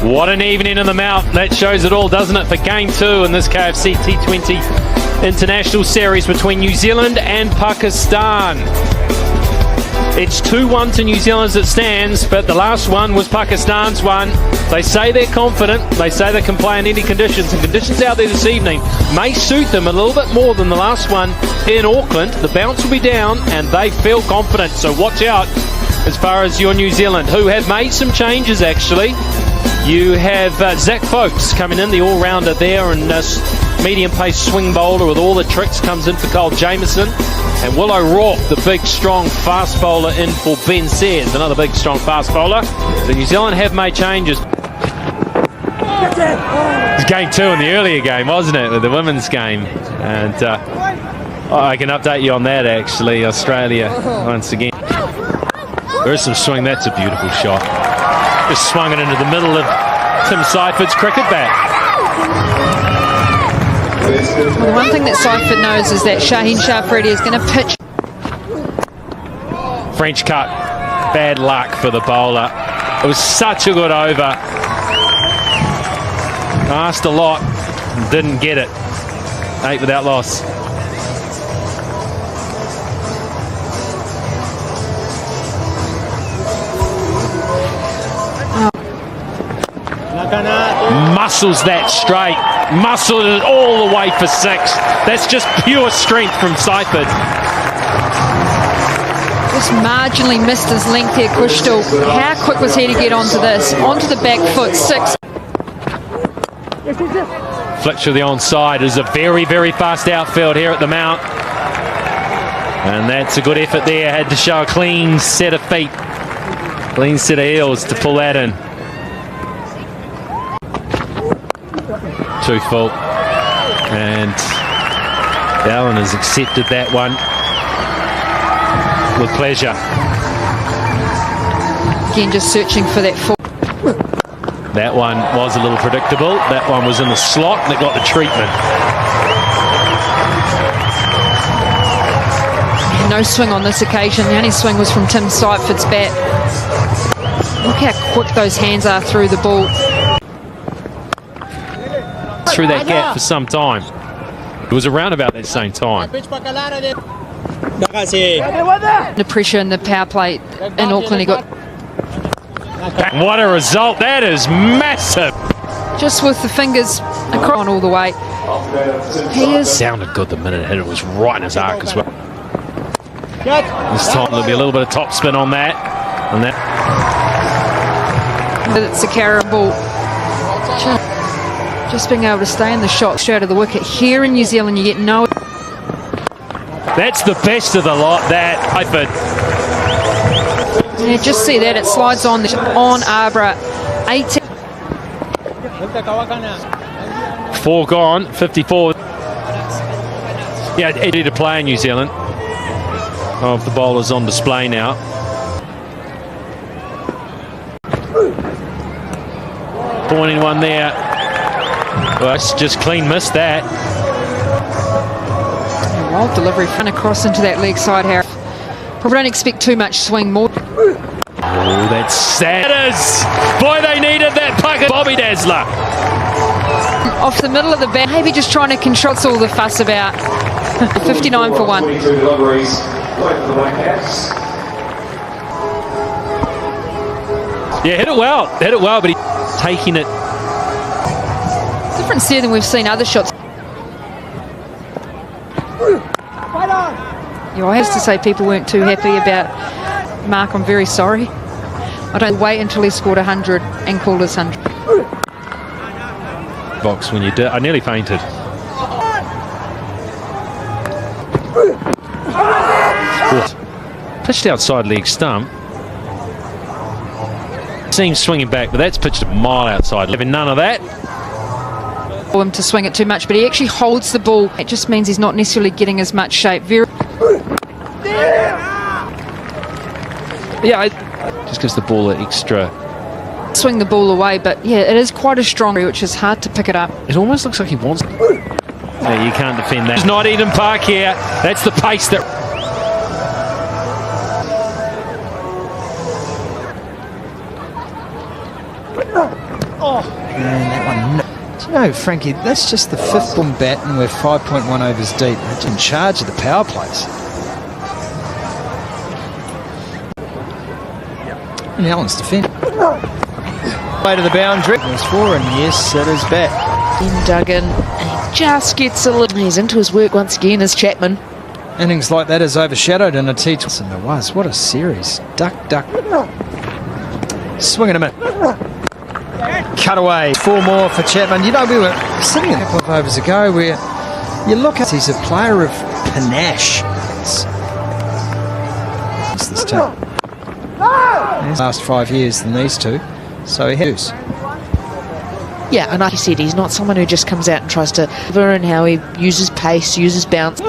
What an evening in the Mount. That shows it all, doesn't it, for Game 2 in this KFC T20 International Series between New Zealand and Pakistan. It's 2-1 to New Zealand as it stands, but the last one was Pakistan's one. They say they're confident. They say they can play in any conditions, and conditions out there this evening may suit them a little bit more than the last one in Auckland. The bounce will be down, and they feel confident, so watch out as far as your New Zealand, who have made some changes actually. You have Zach Folks coming in, the all-rounder there, and medium-pace swing bowler with all the tricks comes in for Cole Jamieson. And Will O'Rourke, the big, strong, fast bowler, in for Ben Sayers, another big, strong, fast bowler. So New Zealand have made changes. It was Game 2 in the earlier game, wasn't it, with the women's game? And I can update you on that, actually. Australia, once again. There is some swing. That's a beautiful shot. Just swung it into the middle of Tim Seiferd's cricket bat. Well, the one thing that Seiferd knows is that Shaheen Shafredi is going to pitch. French cut. Bad luck for the bowler. It was such a good over. Asked a lot. Didn't get it. 8 without loss. Muscles that straight, muscled it all the way for 6. That's just pure strength from Seiferd. Just marginally missed his length here, Kushtal. How quick was he to get onto this? Onto the back foot, 6. Flick to the onside. Is a very, very fast outfield here at the Mount. And that's a good effort there. Had to show a clean set of feet, clean set of heels to pull that in. Too full, and Allen has accepted that one with pleasure. Again, just searching for that full. That one was a little predictable. That one was in the slot and it got the treatment. No swing on this occasion. The only swing was from Tim Seiferd's bat. Look how quick those hands are through the ball. Through that gap for some time. It was around about that same time. The pressure in the power play in Auckland, he got. What a result! That is massive. Just with the fingers across all the way. He is. Sounded good the minute it hit. It was right in his arc as well. This time there'll be a little bit of top spin on that. And that. It's a carry ball. Just being able to stay in the shot straight of the wicket. Here in New Zealand, you get no. That's the best of the lot, that. Yeah, just see that. It slides on Arbra. 18. 4 gone, 54. Yeah, ready to play in New Zealand. Of the bowlers on display now. Pointing one there. Well, it's just clean missed that. Wild delivery front across into that leg side, Harry. Probably don't expect too much swing more. Oh, that's sad. It is. Boy, they needed that puck. Bobby Dazzler. Off the middle of the bat. Maybe just trying to control. That's all the fuss about. 59 for 1. Yeah, hit it well. Hit it well, but he's taking it. Difference there than we've seen other shots. Yeah, I have to say people weren't too happy about Mark. I'm very sorry. I don't wait until he scored 100 and called us 100. Box when you did. I nearly fainted. Pitched outside leg stump. Seems swinging back, but that's pitched a mile outside. Having none of that. For him to swing it too much, but he actually holds the ball. It just means he's not necessarily getting as much shape. Yeah, just gives the ball an extra. Swing the ball away, but yeah, it is quite a strong, which is hard to pick it up. It almost looks like he wants. Yeah, you can't defend that. It's not Eden Park here. That's the pace that. And that one, no. Do you know, Frankie, that's just the 5th ball bat and we're 5.1 overs deep. They're in charge of the power plays. And Allen's defending. Way to the boundary. There's 4, and yes, it is back. In Duggan, and he just gets a little. He's into his work once again as Chapman. Innings like that is overshadowed in a T20. And it was. What a series. Duck, duck. Swing and a minute. Cut away. 4 more for Chapman. You know, we were sitting a couple of overs ago where you look at, he's a player of panache. It's this time. Last 5 years than these two. So he has. Yeah, and like you said, he's not someone who just comes out and tries to learn how he uses pace, uses bounce.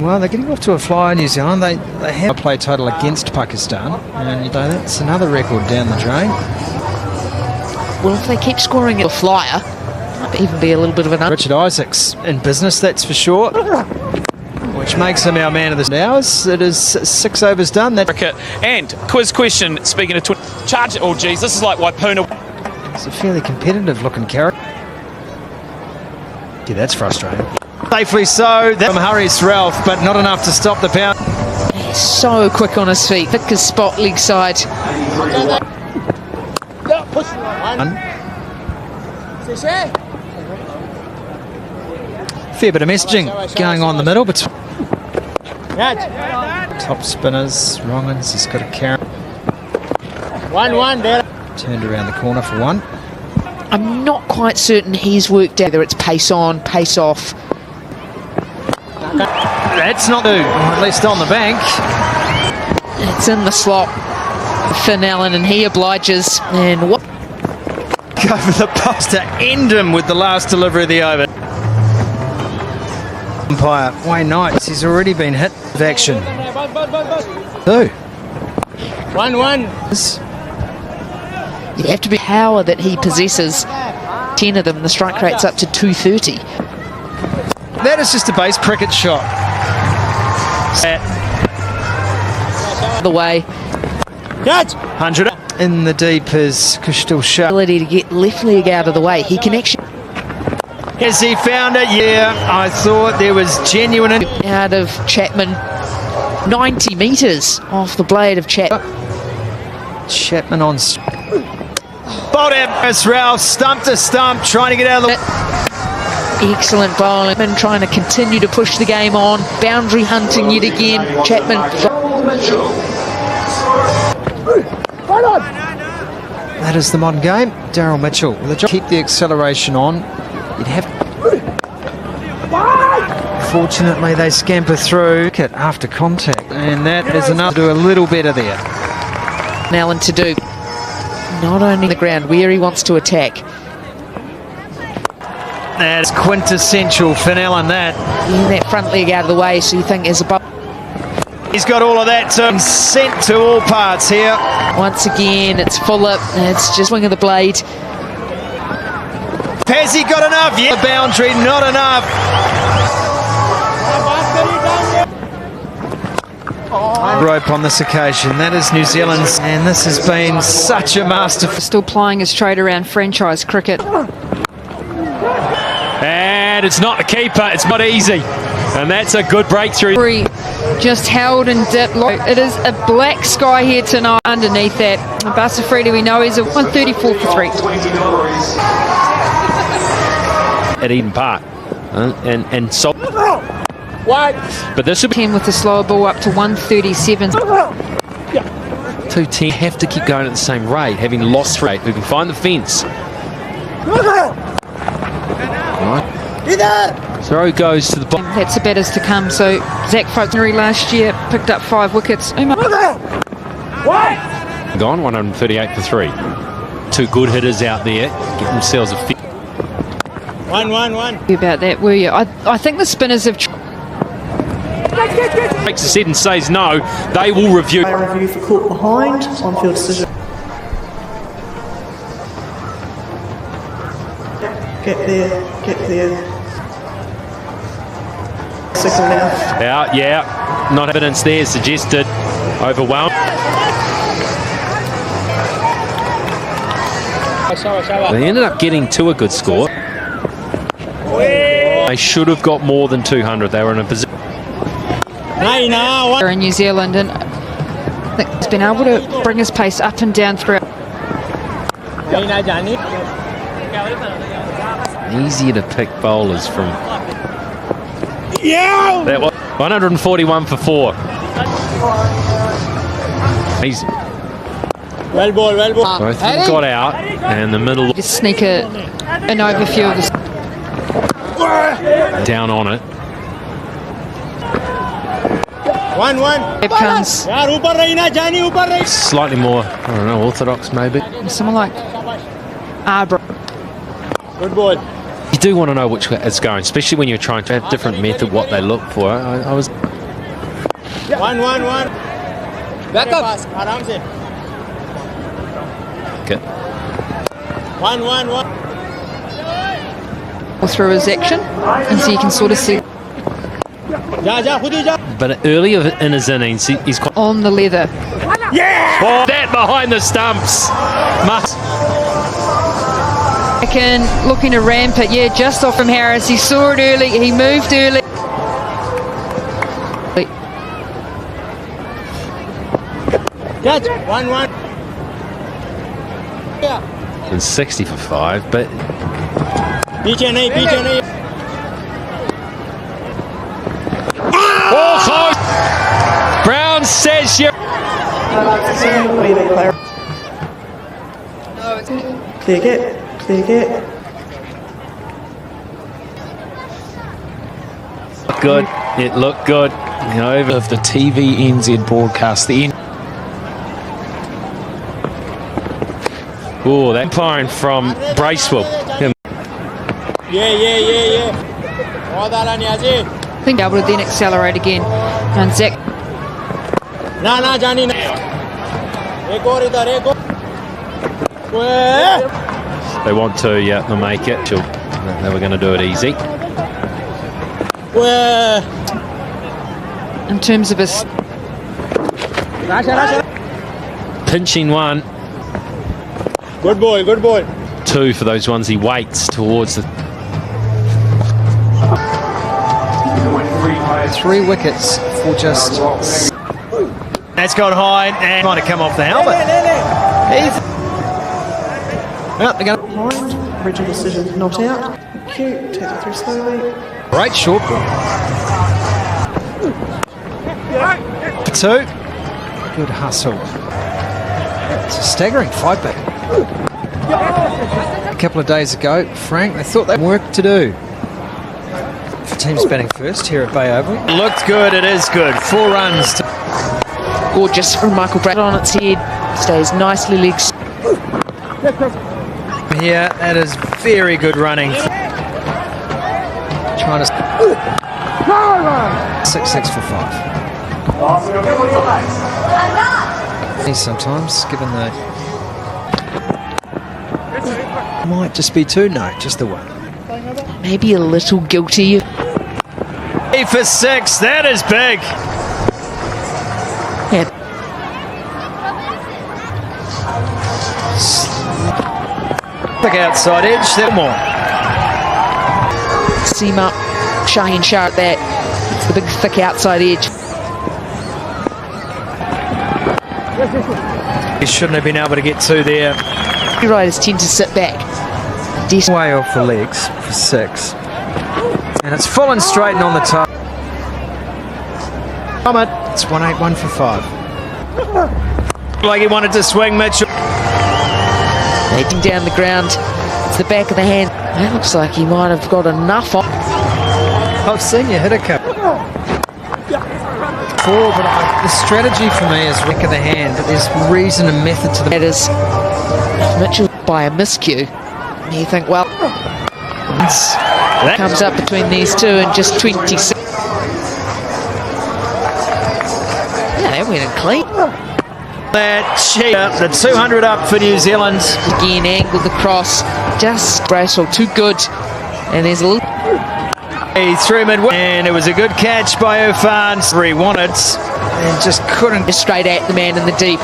Well, they're getting off to a flyer, New Zealand. They have a play total against Pakistan, and that's another record down the drain. Well, if they keep scoring a flyer, might even be a little bit of an. Richard Isaac's in business, that's for sure. Which makes him our man of the hours. It is 6 overs done. And quiz question, speaking of charge, oh geez, this is like Waipuna. It's a fairly competitive looking character. Yeah, that's frustrating. Safely so. From Harris Ralph, but not enough to stop the pound. He's so quick on his feet. Thick as spot, leg side. Fair bit of messaging going on in the middle between top spinners. Wrongans has got a carry. 1-1 there. Turned around the corner for 1. I'm not quite certain he's worked out whether it's pace on, pace off. That's not new, or at least on the bank. It's in the slot. Finn Allen, and he obliges. And what? Go for the post to end him with the last delivery of the over. Umpire Wayne Knights, he's already been hit with action. 2. 1-1. You have to be power that he possesses. 10 of them, the strike rate's up to 230. That is just a base cricket shot. The way. 100 in the deep is Kushtil Shah. Ability to get left leg out of the way. He can actually. Has he found it? Yeah, I thought there was genuine. Out of Chapman. 90 metres off the blade of Chapman. Chapman on. Bowled out as Ralph, stump to stump, trying to get out of the. Excellent bowling. Trying to continue to push the game on. Boundary hunting yet again. Chapman. That is the modern game. Daryl Mitchell with a job. Keep the acceleration on. You'd have. Fortunately, they scamper through after contact, and that is enough to do a little better there. Allen to do. Not only the ground where he wants to attack. That's quintessential Finn Allen, that. Getting that front leg out of the way, so you think is above. He's got all of that sent to all parts here. Once again, it's Fuller. It's just wing of the blade. Has he got enough? Yeah, the boundary, not enough. Rope on this occasion. That is New Zealand's, and this has been such a masterful. Still plying his trade around franchise cricket. And it's not the keeper, it's not easy. And that's a good breakthrough. Just held and dipped. It is a black sky here tonight. Underneath that, Basafredi, we know he's a 134 for 3. At Eden Park. And so. But this will be 10 with the slower ball up to 137. 210. Have to keep going at the same rate, having lost rate. We can find the fence. Throw goes to the bottom. That's the batters to come. So Zach Faulkner last year picked up 5 wickets. Gone 138 for 3. 2 good hitters out there. Get themselves a 1-1-1. About that, were you? I think the spinners have. Makes a set and says no. They will review. Review for caught behind, on-field decision. Get there. Signal now. Out, yeah. Not evidence there suggested. Overwhelmed. They ended up getting to a good score. They should have got more than 200. They were in a position. In New Zealand, and I think he's been able to bring his pace up and down throughout. Easier to pick bowlers from. That was 141 for 4. He's Well ball, well ball. both of them got out, and the middle Just sneak an overview of the down on it. 1-1. It comes यार ऊपर रही ना जानी ऊपर रही. Slightly more, I don't know, orthodox maybe. someone like Arbor. Good ball. You do want to know which way it's going, especially when you're trying to have different method what they look for. I was 1-1-1. Back up. आराम से. okay. 1-1-1. Through his action, and so you can sort of see जा जा खुद ही जा. But earlier in his innings, he's quite. on the leather. Oh, that behind the stumps. Must. Again, looking to ramp it, yeah, just off from Harris. He saw it early, he moved early. Catch. 1-1. And 60 for 5, but पीछे नहीं पीछे नहीं. oh, close. Brown says you. Clear get. Clear get. Good. It looked good. You know, over Of the TV NZ broadcast, the oh, that umpiring from Bracewell. Him. ये. बहुत आला Niazi. I think able to then accelerate again. And Zach ना जानी ना. एक और इधर एक और. They want to, yeah, they'll make it. They were going to do it easy. in terms of his Pinching one, Good ball, good ball. 2 for those ones he waits towards the. 3 wickets for just. That's gone high and might have come off the helmet. Well, they're going Behind. Original decision not out. Cute. Take it through slowly. great short ball. 2. Good hustle. It's a staggering 5 back. A couple of days ago, Frank, they thought they had work to do. For teams batting first here at Bay Oval. Looked good, it is good. 4 runs. Gorgeous from Michael Brad on its head. Stays nicely legs. Here, that is very good running. Trying to 6 for 5. Sometimes, given the might just be 2, no, just the 1. Maybe a little guilty. 8 for 6, that is big. Yeah. Look outside edge, that more. Seam up, shine sharp that. It's the big thick outside edge. He shouldn't have been able to get 2 there. Riders tend to sit back. Way off the legs for 6. And it's full and straight and on the top. It's 181 for 5. Like he wanted to swing Mitchell. Heading down the ground. It's the back of the hand. That looks like he might have got enough on. I've seen you hit a couple. 4, but the strategy for me is back of the hand, but there's reason and method to the. That is Mitchell by a miscue. And you think, well, That comes up between these two and just 26. Yeah, they went in clean. That cheap. The 200 up for New Zealand. Again, angled the cross. Just Bracewell, too good. And there's a little. He threw mid, and it was a good catch by Irfan. 3 wanted and just couldn't. Straight at the man in the deep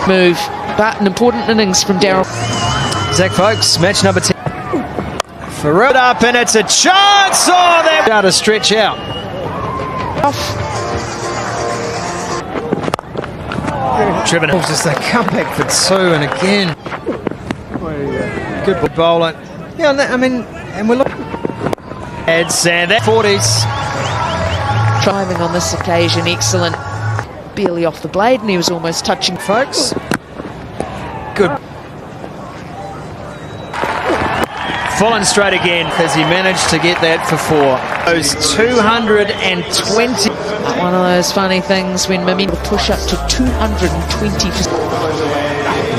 move. But an important innings from Darryl. Zach Folks, match number 10. For it up, and it's a chance. Oh, they're out to stretch out. Trevor just a comeback for two, and again, good bowling. Yeah, I mean, and we're looking. And that 40s. Driving on this occasion, excellent. Barely off the blade, and he was almost touching. Folks, good. Full and straight again as he managed to get that for four. Those 220. One of those funny things when Mimi will push up to 220.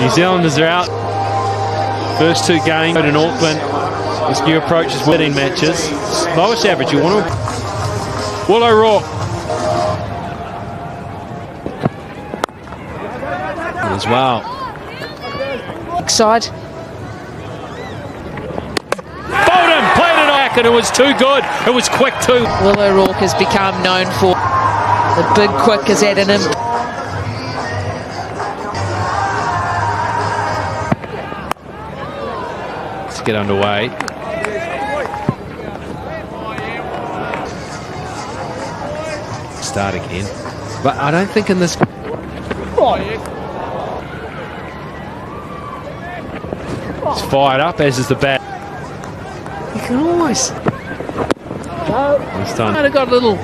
New Zealanders are out. First two games in Auckland. This new approach is winning matches. Lowest average, you want to. Will O'Rourke. As well. Side. Bolden played it back and it was too good. It was quick too. Will O'Rourke has become known for the big quick is at an imp. Let's get underway. Start again. But I don't think in this. It's fired up, as is the bat. You can always. This time. Might have got a little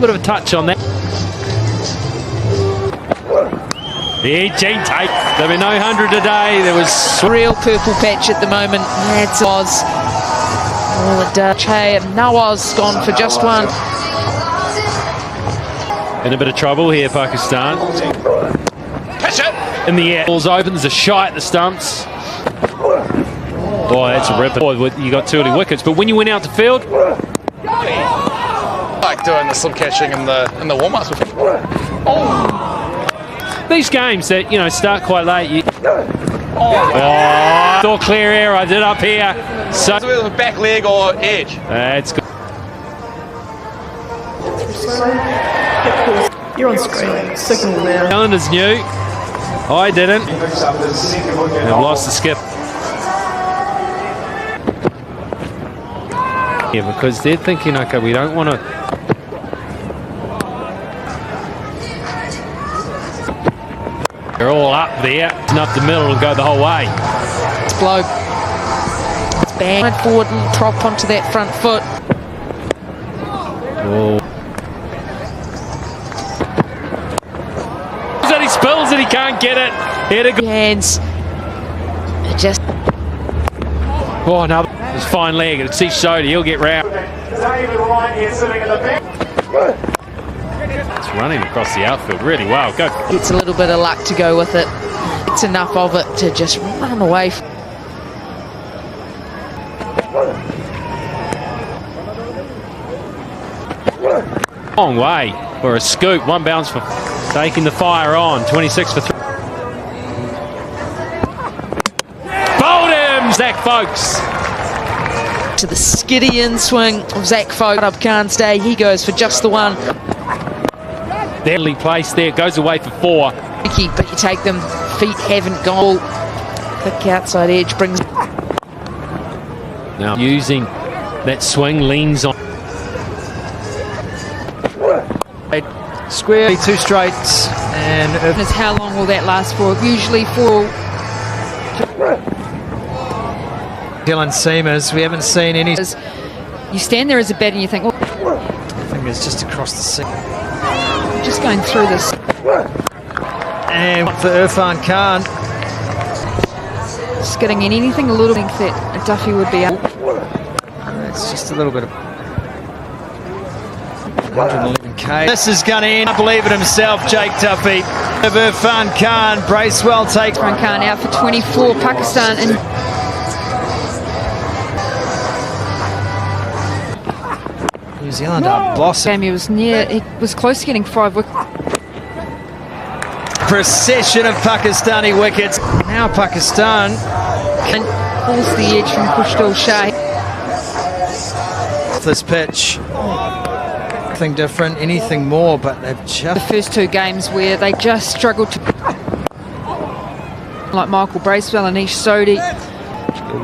bit of a touch on that. Yeah, Gene Tate. There'll be no 100 today. There was Real purple patch at the moment. That's Oz. All it does. Hey, Nawaz gone for just one. in a bit of trouble here, Pakistan. Catch it! In the air. Ball's open. There's a shy at the stumps. Oh, that's a rip. You got too many wickets. But when you went out to field, Like doing the slip catching in the warm-ups. these games that start quite late. All clear air. I did up here. So Back leg or edge. that's good. You're on screen. Signal now. Calendar's new. I didn't. They've lost the skip. Yeah, because they're thinking, okay, we don't want to. They're all up there. It's up the middle and go the whole way. It's blow. It's bang forward and drop onto that front foot. Oh. He spills it, he can't get it. Here to go. Hands. It just. Oh, no. It's fine leg. It's Shody. He'll get round. It's running across the outfield really well. Go. Gets a little bit of luck to go with it. It's enough of it to just run away. Long way for a scoop. One bounce for taking the fire on. 26 for 3. Bowled him, Zach Folks. To the skiddy in swing of Zach Folk. Up can't stay. He goes for just the one. Deadly place there. Goes away for 4. Tricky, but you take them. Feet haven't gone. Thick outside edge brings. Now using that swing, leans on. Square, 2 straights, and Is how long will that last for? Usually for Dylan Seamers. We haven't seen any. you stand there as a batter and you think, oh, Fingers just across the seam. I'm just going through this. And for Irfan Khan, Skidding in anything a little think that a Duffy would be up. it's just a little bit of 111k. This is going to end. I believe it himself, Jake Duffy. Of Irfan Khan, Bracewell takes. Irfan Khan out for 24. Pakistan in. New Zealand are blossoming. He was near. He was close to getting 5 wickets. Procession of Pakistani wickets. Now Pakistan And pulls the edge from Kushdal Shah. this pitch. Nothing different, anything more, but they've The just. first 2 games where they just struggled to. Like Michael Bracewell and Ish Sodhi.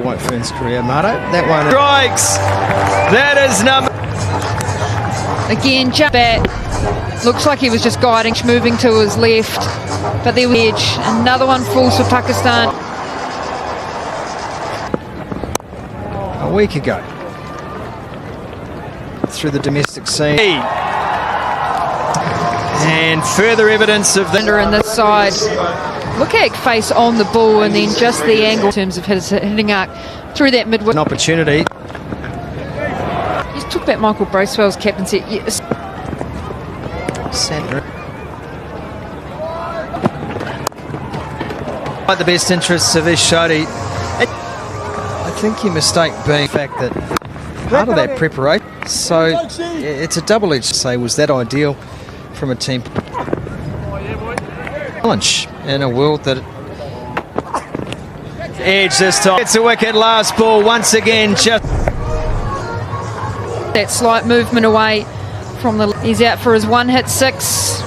White Ferns career, Marto. That one strikes. That is number. Again, jump back. Looks like he was just guiding, moving to his left. But there was edge. Another one falls for Pakistan. A week ago. Through the domestic scene. And further evidence of the... In this side. Look at face on the ball and then just the angle in terms of his hitting arc through that midway. An opportunity. Let's talk about Michael Bracewell's captaincy. Yes. Centre. Like the best interests of Ish Shoddy. I think you mistake being the fact that part of that preparation. So it's a double-edged say, was that ideal from a team challenge in a world that edge this time. It's a wicket, last ball once again. Just that slight movement away from the... He's out for his one hit 6.